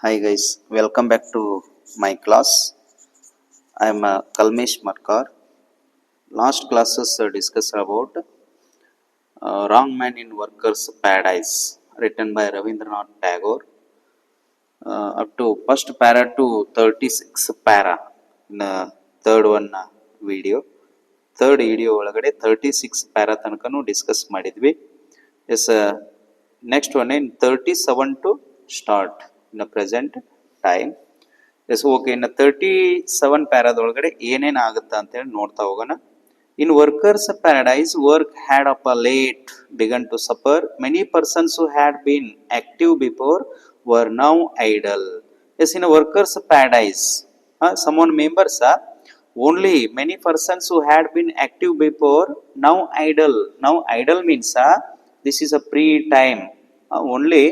Hi guys, welcome back to my class. I am Kalmesh Markar. Last classes discussed about Wrong Man in Workers Paradise, written by Ravindranath Tagore. Up to first para to 36 para in third one video. Third video ಒಳಗಡೆ 36 para ತನಕನೂ discuss ಮಾಡಿದ್ವಿ. Yes next one in 37 to start in the present time. Yes okay ಇನ್ನು 37 ಪ್ಯಾರಾದೊಳಗಡೆ ಏನೇನು ಆಗುತ್ತಾ ಅಂತೇಳಿ ನೋಡ್ತಾ ಹೋಗೋಣ. In workers paradise work had up a late began to suffer many persons who had been active before were now idle. Yes in workers paradise someone members are only many persons who had been active before now idle. Now idle means this is a free time. Only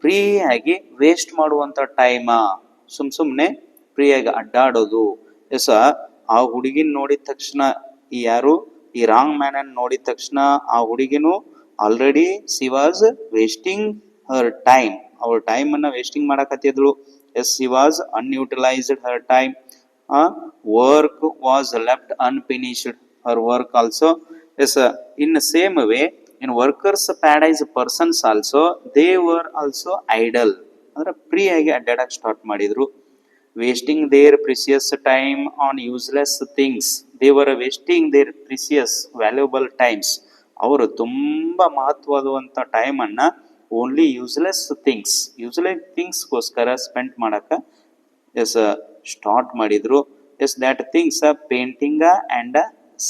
free ಆಗಿ waste ಮಾಡುವಂಥ time, ಸುಮ್ಮನೆ ಫ್ರೀಯಾಗಿ ಅಡ್ಡಾಡೋದು. S ಆ ಹುಡುಗಿನ ನೋಡಿದ ತಕ್ಷಣ ಈ wrong man ಅನ್ನು ನೋಡಿದ ತಕ್ಷಣ ಆ ಹುಡುಗಿನೂ already she was wasting her time, ಅವಳ ಟೈಮ್ ಅನ್ನ ವೇಸ್ಟಿಂಗ್ ಮಾಡಕತ್ತಿದ್ಳು. Yes she was unutilised her time. Work was left unfinished her work also. Yes in same way in workers paradise persons also they were also idle, ಅಂದ್ರೆ free ಆಗಿ ಅಡ್ಡಾಡಕ್ಕೆ start ಮಾಡಿದ್ರು. Wasting their precious time on useless things. They were wasting their precious valuable times. ಅವರು ತುಂಬಾ ಮಹತ್ವವಾದಂಥ time ಅನ್ನ only useless ಥಿಂಗ್ಸ್ಗೋಸ್ಕರ spend ಮಾಡಕ ಎಸ್ ಸ್ಟಾರ್ಟ್ ಮಾಡಿದ್ರು. Yes that things painting and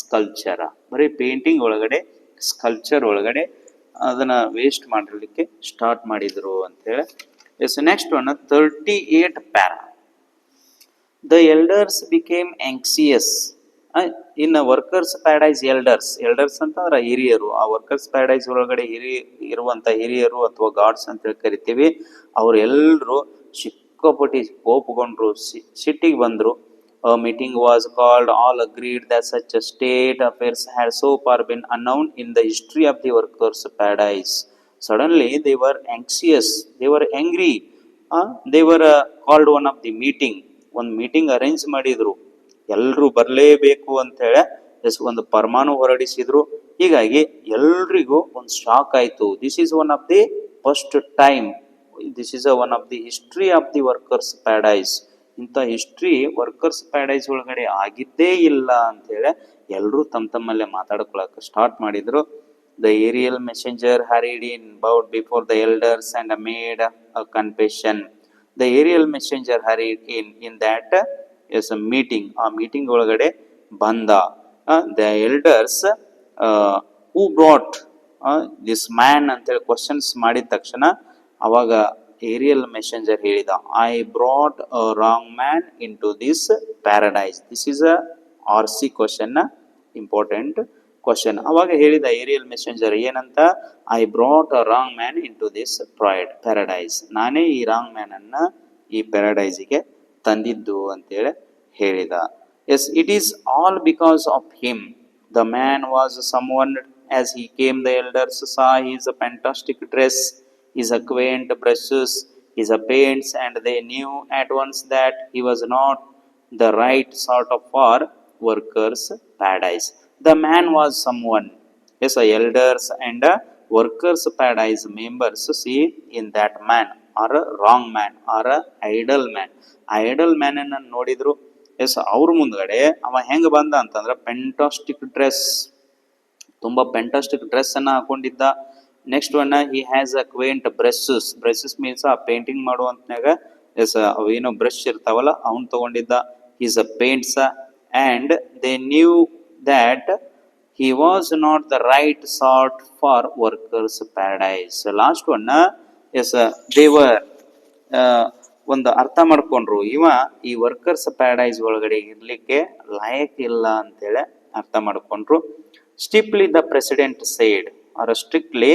sculpture. ಬರೀ ಪೇಂಟಿಂಗ್ ಒಳಗಡೆ ಸ್ಕಲ್ಪ್ಚರ್ ಒಳಗಡೆ ಅದನ್ನ ವೇಸ್ಟ್ ಮಾಡಲಿಕ್ಕೆ ಸ್ಟಾರ್ಟ್ ಮಾಡಿದ್ರು ಅಂತೇಳಿ. Yes next one 38 para. The elders became anxious in workers paradise. Elders ಅಂತಂದ್ರೆ ಹಿರಿಯರು. ಆ ವರ್ಕರ್ಸ್ ಪ್ಯಾರಡೈಸ್ ಒಳಗಡೆ ಇರುವಂತ ಹಿರಿಯರು ಅಥವಾ ಗಾಡ್ಸ್ ಅಂತ ಕರಿತೀವಿ. ಅವರೆಲ್ಲರೂ ಸಿಕ್ಕಾಪಟ್ಟಿ ಕೋಪಗೊಂಡ್ರು, ಸಿಟ್ಟಿಗೆ ಬಂದ್ರು. A meeting was called. All agreed that such a state affairs had so far been unknown in the history of the workers' paradise. Suddenly they were anxious. They were angry. They were called one of the meeting. ಒಂದು meeting arrange ಮಾಡಿದ್ರು. ಎಲ್ಲರೂ ಬರಲೇಬೇಕು ಅಂತ ಹೇಳಿ ಒಂದು ಪರಮಾನು ಹೊರಡಿಸಿದ್ರು. ಹೀಗಾಗಿ ಎಲ್ರಿಗೂ ಒಂದು ಶಾಕ್ ಆಯ್ತು. This is one of the first time. This is one of the history of the workers paradise. ಇಂಥ ಹಿಸ್ಟ್ರಿ ವರ್ಕರ್ಸ್ ಪ್ಯಾರಡೈಸ್ ಒಳಗಡೆ ಆಗಿದ್ದೇ ಇಲ್ಲ ಅಂತ ಹೇಳಿ ಎಲ್ಲರೂ ತಮ್ಮಲ್ಲೇ ಮಾತಾಡ್ಕೊಳಕ್ಕೆ ಸ್ಟಾರ್ಟ್ ಮಾಡಿದ್ರು. The aerial messenger hurried in bowed before the elders and made a confession. The aerial messenger hurried in that is a meeting. ಆ ಮೀಟಿಂಗ್ ಒಳಗಡೆ ಬಂದ. The elders who brought this man ಅಂತೇಳಿ ಕ್ವಶನ್ಸ್ ಮಾಡಿದ ತಕ್ಷಣ ಅವಾಗ aerial messenger ಹೇಳಿದ, I brought a wrong man into this paradise. This is a RC question, important question. ಅವಾಗ ಹೇಳಿದ ಏರಿಯಲ್ ಮೆಸೆಂಜರ್ ಏನಂತ, I brought a wrong man into this paradise. ನಾನೇ ಈ ರಾಂಗ್ ಮ್ಯಾನ್ ಅನ್ನ ಈ ಪ್ಯಾರಡೈಸಿಗೆ ತಂದಿದ್ದು ಅಂತೇಳಿ ಹೇಳಿದ. Yes it is all because of him. The man was someone. As he came the elders saw his fantastic dress, his quaint brushes, his paints, and they knew at once that he was not the right sort of for workers' paradise. The man was someone. Yes, elders and workers' paradise members see in that man or a wrong man or a idle man. Idle man ಅನ್ನು ನೋಡಿದ್ರು. S ಅವ್ರ ಮುಂದ್ಗಡೆ ಅವ ಹೆಂಗ ಬಂದ ಅಂತಂದ್ರೆ fantastic dress, ತುಂಬಾ fantastic dress ಅನ್ನ ಹಾಕೊಂಡಿದ್ದ. Next one he has a quaint brushes. Brushes means ಆ ಪೇಂಟಿಂಗ್ ಮಾಡುವಂತನಾಗ ಎಸ್ ಅವೇನೋ ಬ್ರಷ್ ಇರ್ತಾವಲ್ಲ ಅವನ್ ತಗೊಂಡಿದ್ದ. Is a paints and they knew that he was not the right sort for workers paradise. Last one yes ದೇವರ್ ಒಂದು ಅರ್ಥ ಮಾಡ್ಕೊಂಡ್ರು, ಇವ ಈ ವರ್ಕರ್ಸ್ ಪ್ಯಾರಡೈಸ್ ಒಳಗಡೆ ಇರ್ಲಿಕ್ಕೆ ಲಾಯಕ್ ಇಲ್ಲ ಅಂತೇಳಿ ಅರ್ಥ ಮಾಡ್ಕೊಂಡ್ರು. Strictly the president said or strictly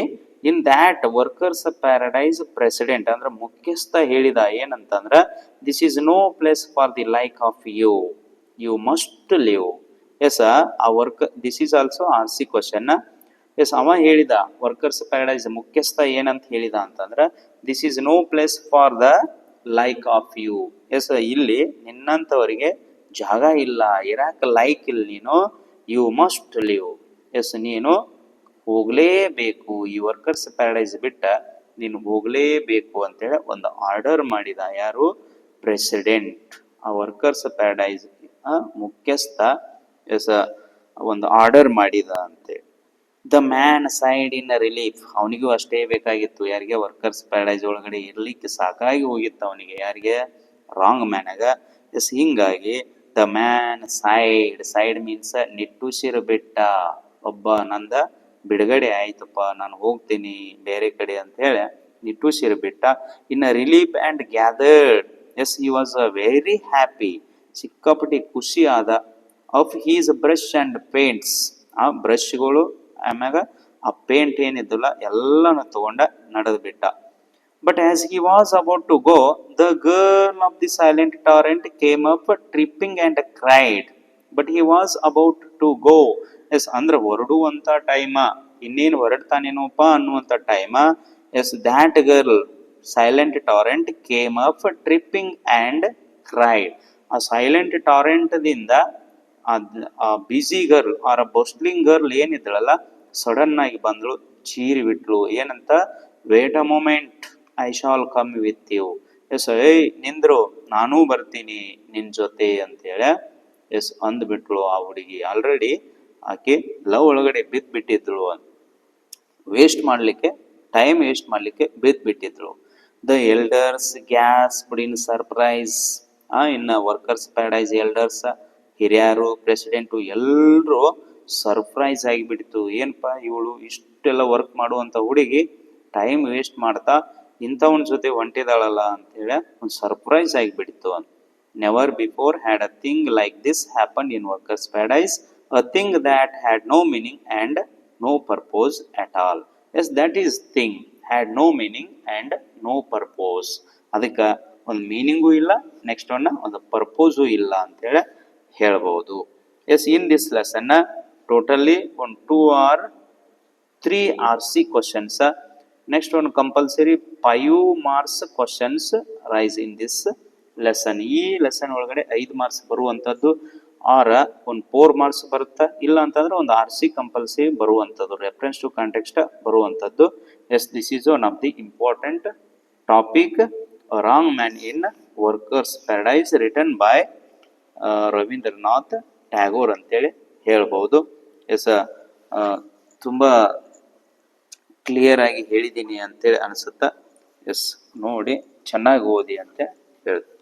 in that workers paradise president ಅಂದ್ರೆ ಮುಖ್ಯಸ್ಥ ಹೇಳಿದ ಏನಂತಂದ್ರ, this is no place for the like of you, you must leave. Yes ಆ work this is also RC question. Yes ಅವ ಹೇಳಿದ workers paradise ಮುಖ್ಯಸ್ಥ ಏನಂತ ಹೇಳಿದ ಅಂತಂದ್ರ, this is no place for the like of you. Yes, ಇಲ್ಲಿ ನಿನ್ನಂಥವರಿಗೆ ಜಾಗ ಇಲ್ಲ, ಇರಾಕ್ ಲೈಕ್ ಇಲ್ಲ ನೀನು. You must leave. ಎಸ್, ನೀನು ಹೋಗಲೇಬೇಕು, ಈ ವರ್ಕರ್ಸ್ ಪ್ಯಾರಡೈಸ್ ಬಿಟ್ಟ ನೀನು ಹೋಗಲೇಬೇಕು ಅಂತೇಳಿ ಒಂದು ಆರ್ಡರ್ ಮಾಡಿದ. ಯಾರು? ಪ್ರೆಸಿಡೆಂಟ್. ಆ ವರ್ಕರ್ಸ್ ಪ್ಯಾರಡೈಸ್ ಮುಖ್ಯಸ್ಥ ಎಸ್ ಒಂದು ಆರ್ಡರ್ ಮಾಡಿದ ಅಂತೇಳಿ. The man side in relief. ಅವನಿಗೂ ಅಷ್ಟೇ ಬೇಕಾಗಿತ್ತು. ಯಾರಿಗೆ? ವರ್ಕರ್ಸ್ ಪ್ಯಾರಡೈಸ್ ಒಳಗಡೆ ಇರ್ಲಿಕ್ಕೆ ಸಾಕಾಗಿ ಹೋಗಿತ್ತು ಅವನಿಗೆ. ಯಾರಿಗೆ? ರಾಂಗ್ ಮ್ಯಾನಾಗ. ಎಸ್, ಹಿಂಗಾಗಿ the man side. Side means ನಿಟ್ಟುಸಿರು ಬಿಟ್ಟ. ಒಬ್ಬ ನಂದ ಬಿಡುಗಡೆ ಆಯ್ತಪ್ಪ, ನಾನು ಹೋಗ್ತೀನಿ ಬೇರೆ ಕಡೆ ಅಂತ ಹೇಳಿ ನಿಟ್ಟುಸಿರು ಬಿಟ್ಟ. ಇನ್ನ relief and gathered. Yes, he was very happy. ಸಿಕ್ಕಾಪಟ್ಟಿ ಖುಷಿ ಆದ. Of his brush and paints. ಆ ಬ್ರಷ್ಗಳು ಆಮ್ಯಾಗ ಆ ಪೇಂಟ್ ಏನಿದ್ದಲ್ಲ ಎಲ್ಲಾನು ತಗೊಂಡ ನಡೆದ್ ಬಿಟ್ಟ. But as he was about to go, the girl of the silent torrent came up tripping and cried. But he was about to go. Yes, ಅಂದ್ರೆ ಹೊರಡುವಂತ ಟೈಮ, ಇನ್ನೇನು ಹೊರಡ್ತಾನೇನೋಪ್ಪ ಅನ್ನುವಂತ ಟೈಮ. Yes, that girl silent torrent came up tripping and cried. ಆ silent torrent ದಿಂದ ಆ busy girl or bustling girl ಏನಿದ್ದಳಲ್ಲ, ಸಡನ್ ಆಗಿ ಬಂದ್ಳು, ಚೀರಿ ಬಿಟ್ಲು. ಏನಂತ? Wait a moment, I shall come with you. S, ಏಯ್ ನಿಂದ್ರು, ನಾನೂ ಬರ್ತೀನಿ ನಿನ್ ಜೊತೆ ಅಂತೇಳಿ ಎಸ್ ಅಂದ್ಬಿಟ್ಲು ಆ ಹುಡುಗಿ. ಆಲ್ರೆಡಿ ಆಕೆ ಲವ್ ಒಳಗಡೆ ಬಿದ್ದು ಬಿಟ್ಟಿದ್ಳು. ವೇಸ್ಟ್ ಮಾಡ್ಲಿಕ್ಕೆ, ಟೈಮ್ ವೇಸ್ಟ್ ಮಾಡ್ಲಿಕ್ಕೆ ಬಿದ್ದು ಬಿಟ್ಟಿದ್ಳು. The elders gasped in surprise. ಇನ್ನು ವರ್ಕರ್ಸ್ ಪ್ಯಾರಡೈಸ್ ಎಲ್ಡರ್ಸ್, ಹಿರಿಯರು, ಪ್ರೆಸಿಡೆಂಟು ಎಲ್ಲರೂ ಸರ್ಪ್ರೈಸ್ ಆಗಿಬಿಡ್ತು. ಏನಪ್ಪಾ ಇವಳು ಇಷ್ಟೆಲ್ಲ ವರ್ಕ್ ಮಾಡುವಂತ ಹುಡುಗಿ ಟೈಮ್ ವೇಸ್ಟ್ ಮಾಡ್ತಾ ಇಂಥವನ ಜೊತೆ ಹೊಂಟಿದಾಳಲ್ಲ ಅಂತೇಳಿ ಒಂದು ಸರ್ಪ್ರೈಸ್ ಆಗಿಬಿಡ್ತು. Never before had a thing like this happen in workers paradise, a thing that had no meaning and no purpose at all. Yes, that is thing had no meaning and no purpose. ಅದಕ್ಕೆ ಒಂದು ಮೀನಿಂಗೂ ಇಲ್ಲ, next ಒಂದು purpose ಇಲ್ಲ ಅಂತೇಳಿ ಹೇಳ್ಬೋದು. Yes, in this lesson totally ಒಂದು 2 or 3 RC questions. Next ಒಂದು compulsory 5 marks questions rise in this lesson. ಈ ಲೆಸನ್ ಒಳಗಡೆ 5 ಮಾರ್ಕ್ಸ್ ಬರುವಂಥದ್ದು, ಆರ್ ಒಂದು 4 ಮಾರ್ಕ್ಸ್ ಬರುತ್ತಾ, ಇಲ್ಲ ಅಂತಂದ್ರೆ ಒಂದು RC ಕಂಪಲ್ಸರಿ ಬರುವಂಥದ್ದು, ರೆಫರೆನ್ಸ್ ಟು ಕಾಂಟೆಕ್ಸ್ಟ್ ಬರುವಂಥದ್ದು. Yes, this is one of the important topic, wrong man in workers paradise, written by Rabindranath Tagore ಅಂತೇಳಿ ಹೇಳ್ಬೋದು. ಎಸ್, ತುಂಬ ಕ್ಲಿಯರ್ ಆಗಿ ಹೇಳಿದ್ದೀನಿ ಅಂತೇಳಿ ಅನಿಸುತ್ತಾ. ಎಸ್, ನೋಡಿ ಚೆನ್ನಾಗಿ ಓದಿ ಅಂತ ಹೇಳ್ತೀನಿ.